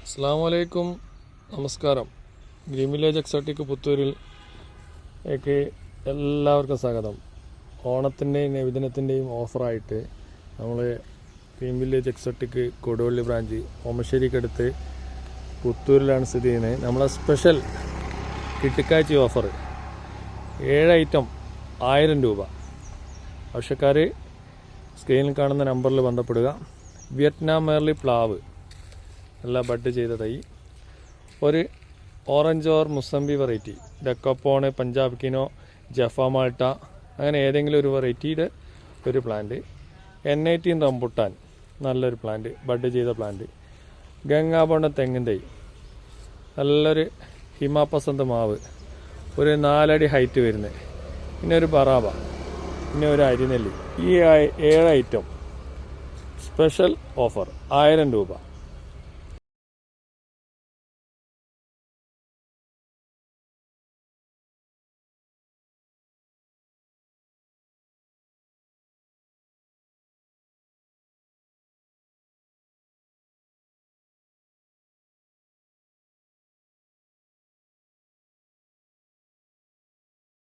അസ്സലാമലൈക്കും, നമസ്കാരം. Green village exotic പുത്തൂരിലേക്ക് എല്ലാവർക്കും സ്വാഗതം. ഓണത്തിൻ്റെയും നബിദിനത്തിൻ്റെയും ഓഫറായിട്ട് നമ്മൾ green village exotic Koduvally branch ഓമശ്ശേരിക്കടുത്ത് പുത്തൂരിലാണ് സ്ഥിതി ചെയ്യുന്നത്. നമ്മളെ സ്പെഷ്യൽ കിട്ടിക്കാച്ചി ഓഫർ 7 ഐറ്റം 1000 രൂപ. ആവശ്യക്കാർ സ്ക്രീനിൽ കാണുന്ന നമ്പറിൽ ബന്ധപ്പെടുക. വിയറ്റ്നാം മേർലി പ്ലാവ് എല്ലാം ബഡ് ചെയ്ത തൈ, ഒരു orange or mosambi variety, dekopon, Punjab kinnow, Jaffa Malta, അങ്ങനെ ഏതെങ്കിലും ഒരു വെറൈറ്റിയുടെ ഒരു പ്ലാന്റ്. N18 റംബുട്ടാൻ നല്ലൊരു പ്ലാന്റ്, ബഡ് ചെയ്ത പ്ലാന്റ്. ഗംഗാബോണ്ട തെങ്ങിൻ തൈ, നല്ലൊരു ഹിമാപസന്ത് മാവ്, ഒരു 4 അടി ഹൈറ്റ് വരുന്നത്. പിന്നെ ഒരു ബറാബ, പിന്നെ ഒരു അരിനെല്ലി. ഈ 7 ഐറ്റം സ്പെഷ്യൽ ഓഫർ 1000 രൂപ.